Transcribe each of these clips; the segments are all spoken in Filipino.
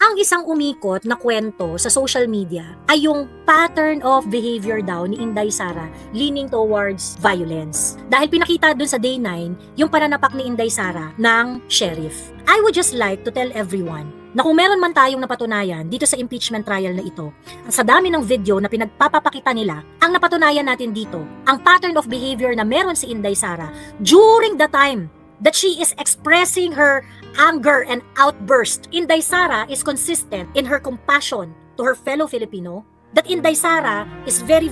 Ang isang umikot na kwento sa social media ay yung pattern of behavior daw ni Inday Sara leaning towards violence. Dahil pinakita dun sa day 9 yung pananapak ni Inday Sara ng sheriff. I would just like to tell everyone na kung meron man tayong napatunayan dito sa impeachment trial na ito, sa dami ng video na pinagpapakita nila, ang napatunayan natin dito, ang pattern of behavior na meron si Inday Sara during the time that she is expressing her anger and outburst. Inday Sara is consistent in her compassion to her fellow Filipino. That Inday Sara is very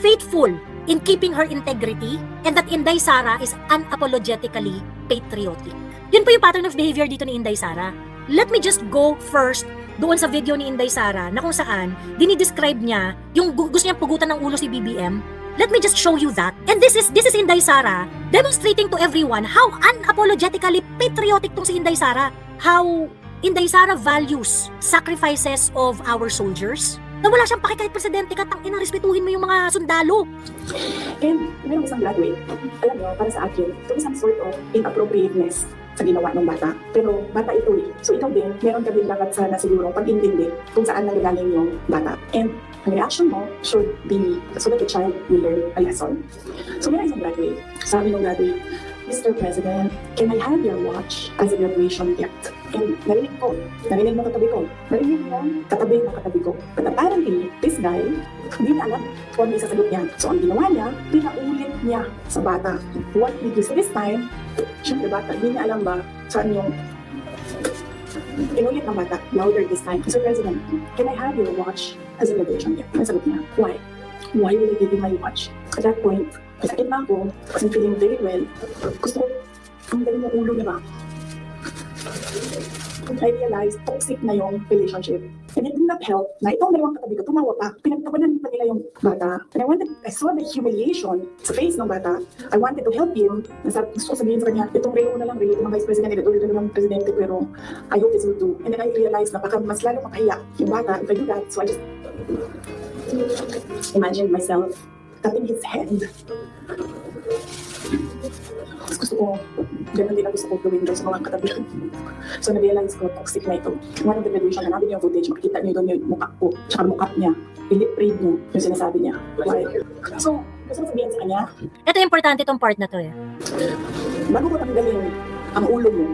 faithful in keeping her integrity, and that Inday Sara is unapologetically patriotic. Yun po yung pattern of behavior dito ni Inday Sara. Let me just go first doon sa video ni Inday Sara na kung saan dinidescribe niya yung gusto niyang pugutan ng ulo si BBM. Let me just show you that. And this is Inday Sara demonstrating to everyone how unapologetically patriotic tong si Inday Sara. How Inday Sara values sacrifices of our soldiers. Na wala siyang paki kahit presidente ka, tangina, respetuhin mo yung mga sundalo. And meron isang graduate, alam mo, para sa akin, ito isang sort of inappropriateness sa ginawa ng bata. Pero bata ito eh. So ikaw din, meron ka din dapat sana siguro pag-intindi kung saan nanggagaling yung bata. And ang reaction mo should be so that the child will learn a lesson. So meron isang graduate. Sabi ng graduate, Mr. President, can I have your watch as a graduation gift? And narinig mo katabi ko. Narinig mo katabi ko. But apparently, this guy, hindi niya alam kung ano isasagot niya. So ang ginawa niya, pinaulit niya sa bata. What did you say this time? Siyempre bata, hindi niya alam ba saan yung inulit ng bata, louder this time. Mr. President, can I have your watch as a graduation gift? Ang sagot niya, why? Why will I give you my watch? At that point, masakit na ako, kasi feeling very well. Gusto ko, ang galing ng ulo niya ba? I realized toxic na yung relationship. And it did not help na itong dalawang katabi ko, tumawa pa. Pinagtawanan pa nila yung bata. And I saw the humiliation sa face ng bata. I wanted to help him. Gusto ko sabihin sa kanya, itong relo na lang, relo ng vice president, ito ng presidente, pero I hope this will do. And then I realized na baka mas lalo makahiya yung bata if I do that. So I just imagined myself tapping his head. Gusto ko, ganun din ang gusto ko gawin doon sa mga katabi ko. So na-realize ko, toxic na ito. One of the graduation na natin yung footage, makikita niyo doon yung mukha ko, tsaka mukha niya. I-lip-read niyo yung sinasabi niya. Why? So, gusto ko sabihin sa kanya, Ito importante tong part na to eh. bago ko tanggalin ang ulo mo,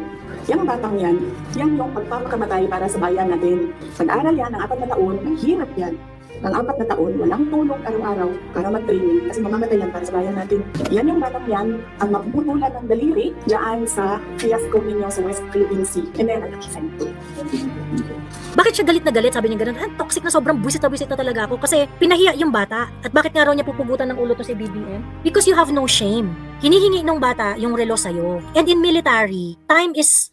yung batang yan yung pagpapakamatay para sa bayan natin. Nag-aaral yan ng 4 na taon, hirap yan. Ng 4 na taon, walang tulong araw-araw para mag-training kasi mamamatay yan para sa bayan natin. Yan yung batang yan, ang mapuputulan ng daliri dyan sa fiasco ninyo sa West Philippine Sea. And then, Bakit siya galit na galit? Sabi niya ganun, toxic na, sobrang buwisit na talaga ako kasi pinahiya yung bata. At bakit nga raw niya pupugutan ng ulo to si BBM? Because you have no shame. Hinihingi ng bata yung relo sa'yo. And in military, time is,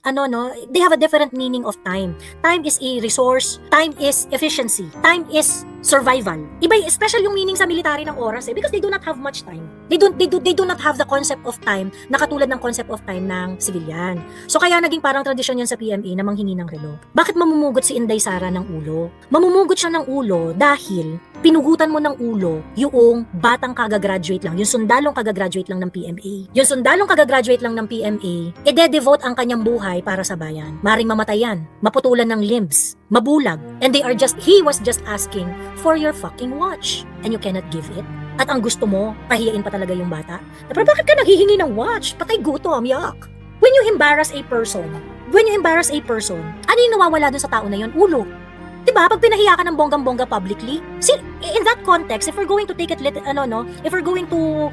they have a different meaning of time. Time is a resource. Time is efficiency. Time is survival. Iba, special yung meaning sa military ng oras because they do not have much time. They do not have the concept of time na katulad ng concept of time ng civilian. So kaya naging parang tradisyon yan sa PMA na manghingi ng relo. Bakit mamumugot si Inday Sara ng ulo? Mamumugot siya ng ulo dahil pinugutan mo ng ulo yung batang kagagraduate lang, yung sundalong kagagraduate lang ng PMA. Yung sundalong kagagraduate lang ng PMA, ide-devote ang kanyang buhay para sa bayan. Maring mamatayan, maputulan ng limbs, mabulag, and he was just asking for your fucking watch, and you cannot give it. At ang gusto mo, pahiyain pa talaga yung bata. Pero bakit ka naghihingi ng watch? Patay gutom, yak. When you embarrass a person, ano yung nawawala dun sa tao na yun? Ulo. Diba? Pag pinahiya ka ng bonggang-bongga publicly, in that context, if we're going to take it, if we're going to,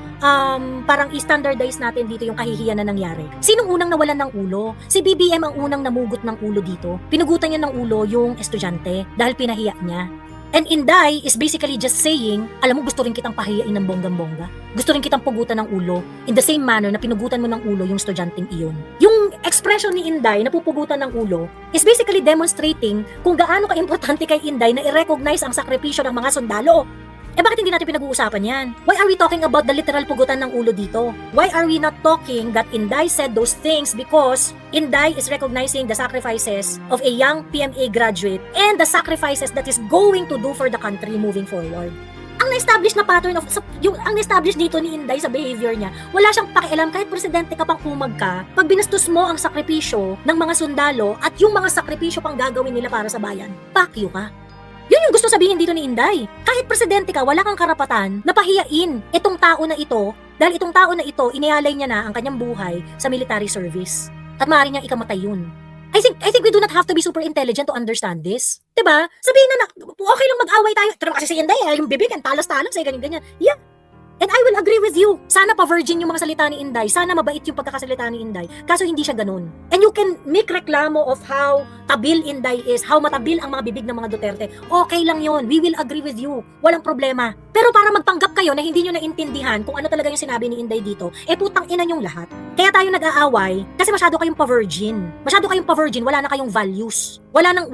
parang i-standardize natin dito yung kahihiyan na nangyari. Sinong unang nawalan ng ulo? Si BBM ang unang namugot ng ulo dito. Pinugutan niya ng ulo yung estudyante dahil pinahiya niya. And Inday is basically just saying, alam mo, gusto rin kitang pahiyain ng bonggang-bongga. Gusto rin kitang pugutan ng ulo in the same manner na pinugutan mo ng ulo yung estudyanteng iyon. Yung expression ni Inday na pupugutan ng ulo is basically demonstrating kung gaano ka-importante kay Inday na i-recognize ang sakripisyo ng mga sundalo. Bakit hindi natin pinag-uusapan yan? Why are we talking about the literal pugutan ng ulo dito? Why are we not talking that Inday said those things because Inday is recognizing the sacrifices of a young PMA graduate and the sacrifices that is going to do for the country moving forward? Ang na-establish na pattern of, ang na-establish dito ni Inday sa behavior niya, wala siyang pakialam kahit presidente ka pang kumag ka, pag binastos mo ang sakripisyo ng mga sundalo at yung mga sakripisyo pang gagawin nila para sa bayan, pakyo ka. Yun yung gusto sabihin dito ni Inday. Kahit presidente ka, wala kang karapatan na pahiyain itong tao na ito dahil itong tao na ito, inialay niya na ang kanyang buhay sa military service. At maaari niyang ikamatay yun. I think we do not have to be super intelligent to understand this. Diba? Sabihin na okay lang mag-away tayo. Pero kasi si Inday, yung bibig, ang talas-talas, ganyan-ganyan. Yeah. And I will agree with you. Sana pa virgin yung mga salita ni Inday. Sana mabait yung pagkakasalita ni Inday. Kaso hindi siya ganun. And you can make reklamo of how tabil Inday is, how matabil ang mga bibig ng mga Duterte. Okay lang yon. We will agree with you. Walang problema. Pero para magpanggap kayo na hindi nyo naintindihan kung ano talaga yung sinabi ni Inday dito, putang ina yung lahat. Kaya tayo nag-aaway kasi masyado kayong pa-virgin. Masyado kayong pa-virgin, wala na kayong values. Wala nang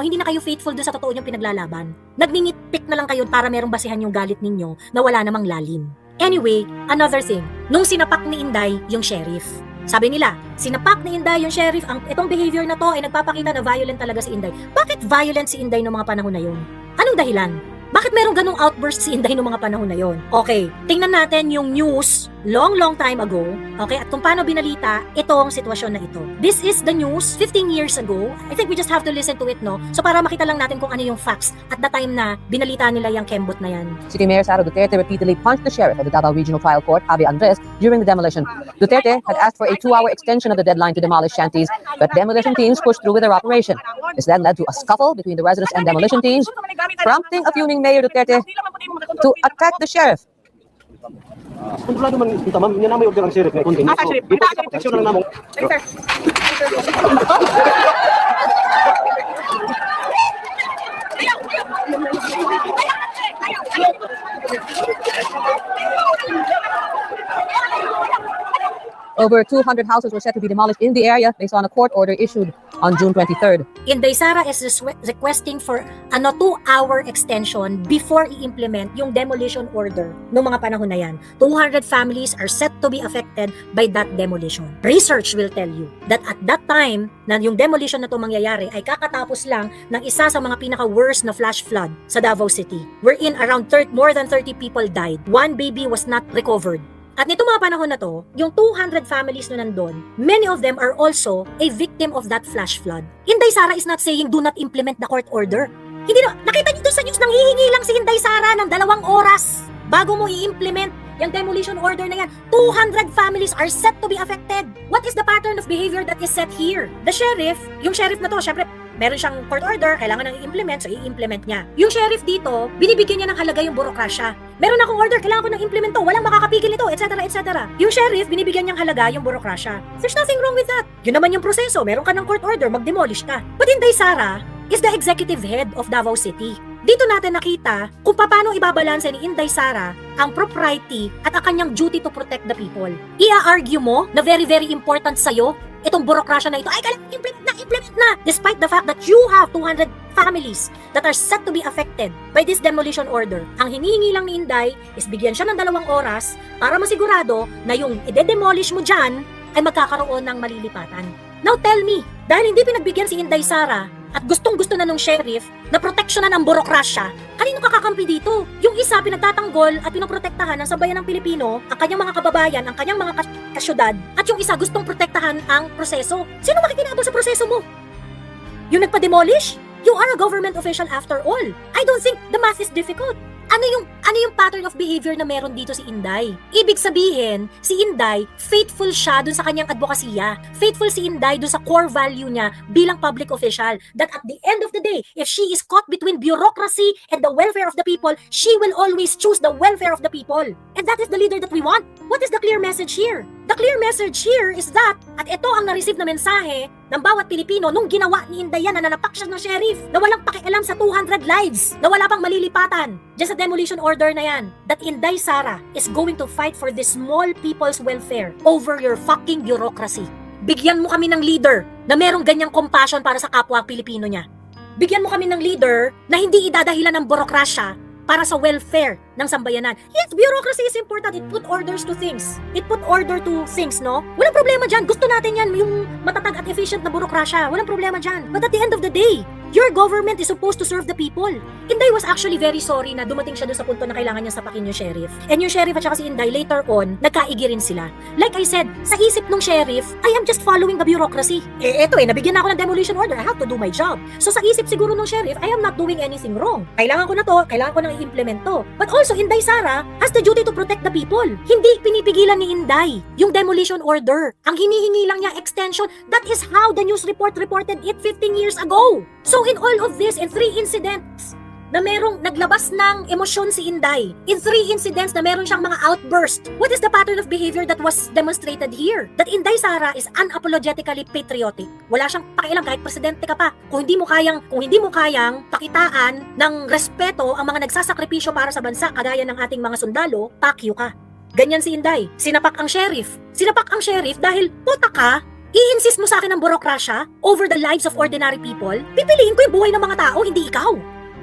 hindi na kayo faithful dun sa totoo nyong pinaglalaban. Nagninitpick na lang kayo para merong basihan yung galit ninyo na wala namang lalim. Anyway, another thing, nung sinapak ni Inday yung sheriff. Sabi nila, sinapak ni Inday yung sheriff, itong behavior na to ay nagpapakita na violent talaga si Inday. Bakit violent si Inday noong mga panahon na yun? Anong dahilan? Bakit merong ganong outburst si Inday noong mga panahon na yon? Okay, tingnan natin yung news long time ago, okay, at kung paano binalita itong sitwasyon na ito. This is the news 15 years ago. I think we just have to listen to it, no? So para makita lang natin kung ano yung facts at the time na binalita nila yung kembot na yan. City Mayor Sara Duterte repeatedly punched the sheriff of the Davao Regional Trial Court, Javi Andres, during the demolition. Duterte had asked for a 2-hour extension of the deadline to demolish shanties, but demolition teams pushed through with their operation. This then led to a scuffle between the residents and demolition teams, prompting a fuming Mayor Duterte to attack the sheriff. Kontrolado man kita ma'am, yan na may order ang sheriff na kundi. Ito protection lang namong. Over 200 houses were set to be demolished in the area based on a court order issued on June 23rd. Inday Sara is requesting for 2-hour extension before i-implement yung demolition order noong mga panahon na yan. 200 families are set to be affected by that demolition. Research will tell you that at that time na yung demolition na to mangyayari ay kakatapos lang ng isa sa mga pinaka-worst na flash flood sa Davao City, wherein around more than 30 people died. One baby was not recovered. At nito mga panahon na to, yung 200 families na nandun, many of them are also a victim of that flash flood. Inday Sara is not saying do not implement the court order. Hindi na, nakita niyo doon sa news, nang hihingi lang si Inday Sara ng 2 oras bago mo i-implement yung demolition order na yan. 200 families are set to be affected. What is the pattern of behavior that is set here? The sheriff, yung sheriff na to, syempre, meron siyang court order, kailangan nang i-implement, so i-implement niya. Yung sheriff dito, binibigyan niya ng halaga yung burokrasya. Meron akong order, kailangan ko nang implement to, walang makakapigil nito, etc. etc. Yung sheriff, binibigyan niyang halaga yung burokrasya. There's nothing wrong with that. Yun naman yung proseso, meron ka ng court order, mag-demolish ka. But Inday Sara is the executive head of Davao City. Dito natin nakita kung paano ibabalanse ni Inday Sara ang propriety at ang kanyang duty to protect the people. Ia-argue mo na very important sa'yo itong burokrasya na ito, ay kailangan implement na, despite the fact that you have 200 families that are set to be affected by this demolition order. Ang hinihingi lang ni Inday is bigyan siya ng 2 oras para masigurado na yung ide-demolish mo dyan ay magkakaroon ng malilipatan. Now tell me, dahil hindi pinagbigyan si Inday Sara at gustong-gusto na nung sheriff na proteksyonan ang burokrasya, kanino kakakampi dito? Yung isa pinagtatanggol at pinoprotektahan ng sambayan ng Pilipino, ang kanyang mga kababayan, ang kanyang mga kasyudad, at yung isa gustong protektahan ang proseso. Sino makikinabang sa proseso mo? Yung nagpa-demolish? You are a government official after all. I don't think the math is difficult. Ano yung pattern of behavior na meron dito si Inday? Ibig sabihin, si Inday, faithful siya dun sa kanyang advokasya. Faithful si Inday dun sa core value niya bilang public official. That at the end of the day, if she is caught between bureaucracy and the welfare of the people, she will always choose the welfare of the people. And that is the leader that we want. What is the clear message here? The clear message here is that, at ito ang na-receive na mensahe ng bawat Pilipino nung ginawa ni Inday yan na nanapak siya ng sheriff, na walang pakialam sa 200 lives, na wala pang malilipatan dyan sa demolition order na yan, that Inday Sara is going to fight for the small people's welfare over your fucking bureaucracy. Bigyan mo kami ng leader na merong ganyang compassion para sa kapwa Pilipino niya. Bigyan mo kami ng leader na hindi idadahilan ng burokrasya para sa welfare ng sambayanan. Yes, bureaucracy is important. It put orders to things. It put order to things, no? Walang problema dyan. Gusto natin yan, yung matatag at efficient na burokrasya. Walang problema dyan. But at the end of the day, Your government is supposed to serve the people. Inday was actually very sorry na dumating siya doon sa punto na kailangan niya sapakin yung sheriff. And yung sheriff at saka si Inday later on, nagkaigi rin sila. Like I said, sa isip ng sheriff, I am just following the bureaucracy. Eto nabigyan na ako ng demolition order. I have to do my job. So sa isip siguro ng sheriff, I am not doing anything wrong. Kailangan ko na to, kailangan ko nang i-implement to. But also, Inday Sara has the duty to protect the people. Hindi pinipigilan ni Inday yung demolition order. Ang hinihingi lang niya extension. That is how the news report reported it 15 years ago. So in all of this, in 3 incidents, na merong naglabas ng emosyon si Inday. In 3 incidents na meron siyang mga outburst. What is the pattern of behavior that was demonstrated here? That Inday Sara is unapologetically patriotic. Wala siyang pakialam kahit presidente ka pa. Kung hindi mo kayang pakitaan ng respeto ang mga nagsasakripisyo para sa bansa kagaya ng ating mga sundalo, pakyo ka. Ganyan si Inday. Sinapak ang sheriff. Sinapak ang sheriff dahil puta ka, i-insist mo sa akin ng burokrasya over the lives of ordinary people? Pipiliin ko yung buhay ng mga tao, hindi ikaw.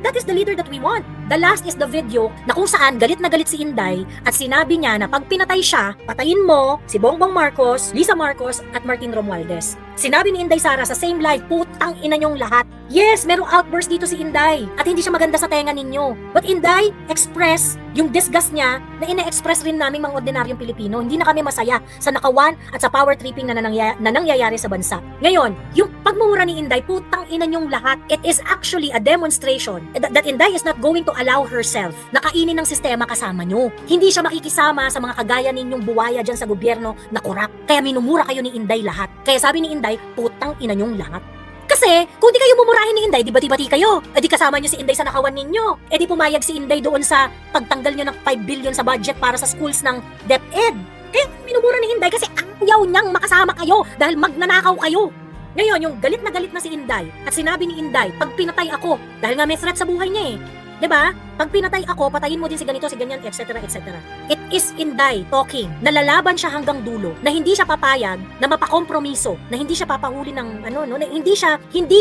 That is the leader that we want. The last is the video na kung saan galit na galit si Inday at sinabi niya na pag pinatay siya, patayin mo si Bongbong Marcos, Lisa Marcos at Martin Romualdez. Sinabi ni Inday Sara sa same live, putang ina niyong lahat. Yes, merong outburst dito si Inday at hindi siya maganda sa tenga ninyo. But Inday express yung disgust niya na ina-express rin naming mga ordinaryong Pilipino. Hindi na kami masaya sa nakawan at sa power tripping na nangyayari sa bansa. Ngayon, yung pagmumura ni Inday, putang ina niyong lahat, it is actually a demonstration that Inday is not going to allow herself na kainin ng sistema kasama nyo. Hindi siya makikisama sa mga kagaya ninyong buwaya dyan sa gobyerno na korap. Kaya minumura kayo ni Inday lahat. Kaya sabi ni Inday, putang ina nyong lahat. Kasi, kung di kayo mumurahin ni Inday, di bati-bati kayo. E di kasama nyo si Inday sa nakawan ninyo. E di pumayag si Inday doon sa pagtanggal nyo ng 5 billion sa budget para sa schools ng DepEd. Kaya minumura ni Inday kasi ayaw niyang makasama kayo dahil magnanakaw kayo. Ngayon, yung galit na si Inday at sinabi ni Inday, pag pinatay ako, dahil nga may threat sa buhay niya Diba? Pag pinatay ako, patayin mo din si ganito, si ganyan, etc. etc. It is Inday talking. Nalalaban siya hanggang dulo, na hindi siya papayag na mapakompromiso, na hindi siya papahuli ng na hindi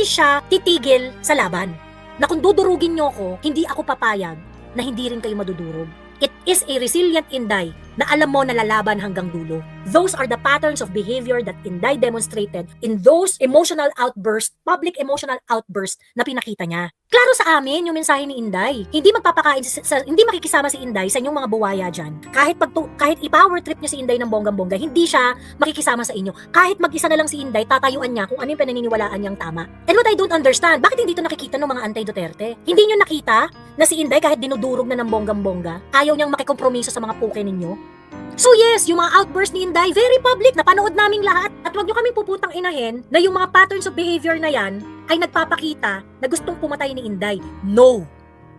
siya titigil sa laban. Na kung dudurugin niyo ako, hindi ako papayag na hindi rin kayo madudurog. It is a resilient Inday na alam mo na lalaban hanggang dulo. Those are the patterns of behavior that Inday demonstrated in those emotional outbursts, public emotional outbursts na pinakita niya. Klaro sa amin yung mensahe ni Inday. Hindi makikisama si Inday sa inyong mga buwaya dyan. Kahit i-power trip niya si Inday ng bonggang-bongga, hindi siya makikisama sa inyo. Kahit mag-isa na lang si Inday, tatayuan niya kung ano yung pananiniwalaan niyang tama. And what I don't understand, bakit hindi ito nakikita ng mga anti-Duterte? Hindi niyo nakita na si Inday kahit dinudurog na ng bonggang-bongga, ayaw niyang makikompromiso sa mga puke ninyo? So yes, yung mga outburst ni Inday, very public, napanood naming lahat. At wag nyo kaming puputang inahin na yung mga patterns of behavior na yan ay nagpapakita na gustong pumatay ni Inday. No!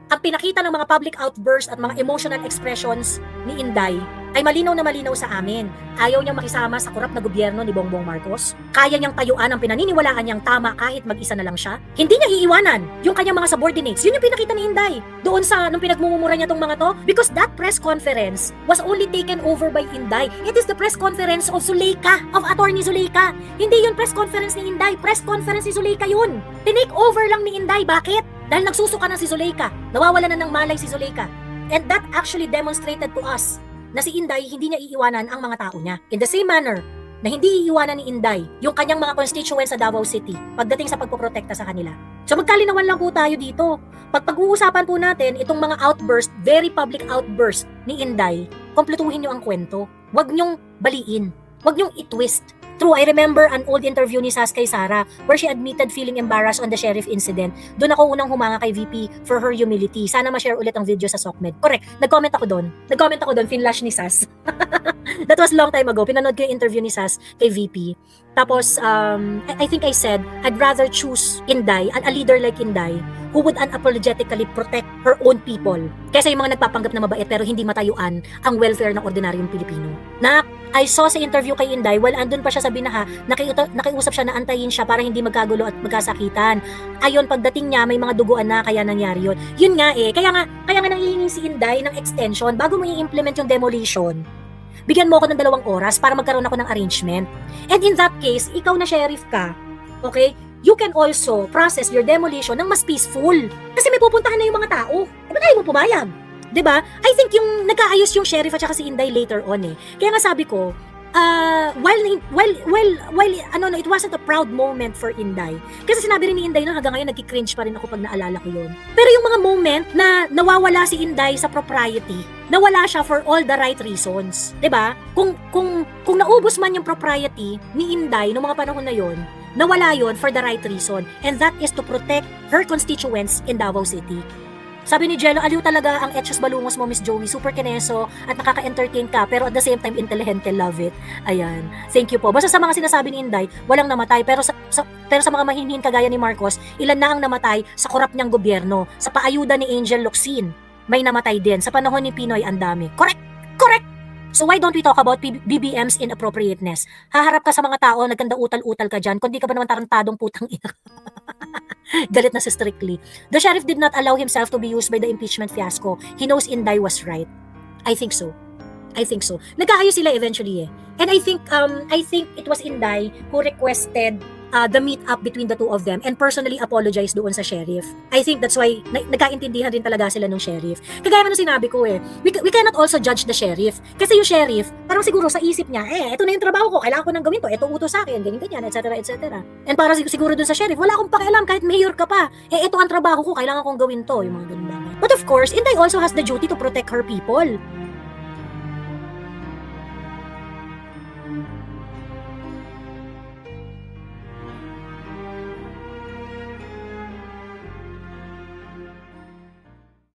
Ang pinakita ng mga public outbursts at mga emotional expressions ni Inday ay malinaw na malinaw sa amin. Ayaw niyang makisama sa korap na gobyerno ni Bongbong Marcos. Kaya niyang tayuan ang pinaniniwalaan niyang tama kahit mag-isa na lang siya. Hindi niya iiwanan yung kanyang mga subordinates. Yun yung pinakita ni Inday. Doon sa nung pinagmumura niya tong mga to. Because that press conference was only taken over by Inday. It is the press conference of Zuleika, of Attorney Zuleika. Hindi yun press conference ni Inday. Press conference ni Zuleika yun. Tinake over lang ni Inday. Bakit? Dahil nagsusuka na si Zuleika. Nawawala na ng malay si Zuleika. And that actually demonstrated to us na si Inday hindi niya iiwanan ang mga tao niya. In the same manner na hindi iiwanan ni Inday yung kanyang mga constituents sa Davao City pagdating sa pagpoprotekta sa kanila. So magkalinawan lang po tayo dito. Pag-uusapan po natin itong mga outburst, very public outburst ni Inday, kompletuhin niyo ang kwento. Huwag niyong baliin. Huwag niyong i-twist. True, I remember an old interview ni Sas kay Sara where she admitted feeling embarrassed on the sheriff incident. Doon ako unang humanga kay VP for her humility. Sana ma-share ulit ang video sa SOCMED. Correct, nag-comment ako doon, finlash ni Sas. That was long time ago. Pinanood ko yung interview ni Sas kay VP. Tapos, I think I said, I'd rather choose Inday, a leader like Inday, who would unapologetically protect her own people. Kaysa yung mga nagpapanggap na mabait pero hindi matayuan ang welfare ng ordinaryong Pilipino. Na I saw sa interview kay Inday, while andun pa siya sa binaha, nakiusap siya na antayin siya para hindi magkagulo at magkasakitan. Ayon, pagdating niya, may mga duguan na kaya nangyari yun. Yun nga kaya nga nanghihingi si Inday ng extension bago mo i-implement yung demolition. Bigyan mo ako ng 2 oras para magkaroon ako ng arrangement. And in that case, ikaw na sheriff ka, okay? You can also process your demolition ng mas peaceful. Kasi may pupuntahan na yung mga tao. Ba't ayaw mo pumayag? Diba? I think yung nagkaayos yung sheriff at saka si Inday later on Kaya nga sabi ko, it wasn't a proud moment for Inday. Kasi sinabi rin ni Inday hanggang ngayon nagki-cringe pa rin ako pag naalala ko yun. Pero yung mga moment na nawawala si Inday sa propriety, nawala siya for all the right reasons. 'Di ba? Kung naubos man yung propriety ni Inday noong mga panahon na yon, nawala yon for the right reason, and that is to protect her constituents in Davao City. Sabi ni Jello, aliw talaga ang etchos balungos mo, Miss Joey. Super kineso at nakaka-entertain ka, pero at the same time, intelligente. Love it. Ayan. Thank you po. Basta sa mga sinasabi ni Inday, walang namatay. Pero sa mga mahinhin kagaya ni Marcos, ilan na ang namatay sa korap niyang gobyerno. Sa paayuda ni Angel Locsin, may namatay din. Sa panahon ni Pinoy, ang dami. Correct! Correct! So why don't we talk about BBM's inappropriateness? Haharap ka sa mga tao, nagkanda utal-utal ka dyan, kundi ka ba naman tarantadong putang ina. Galit na si Strictly. The sheriff did not allow himself to be used by the impeachment fiasco. He knows Inday was right. I think so. Nagkaayos sila eventually eh. And I think it was Inday who requested the meet up between the two of them and personally apologized doon sa sheriff. I think that's why nagkaintindihan din talaga sila ng sheriff. Kagaya man ng sinabi ko eh, we cannot also judge the sheriff. Kasi yung sheriff, parang siguro sa isip niya, ito na yung trabaho ko, kailangan ko nang gawin to, ito utos sa akin, ganyan, etc. And para siguro dun sa sheriff, wala akong pakialam kahit mayor ka pa. Ito ang trabaho ko, kailangan kong gawin to, yung mga ganun bagay. But of course, Inday also has the duty to protect her people.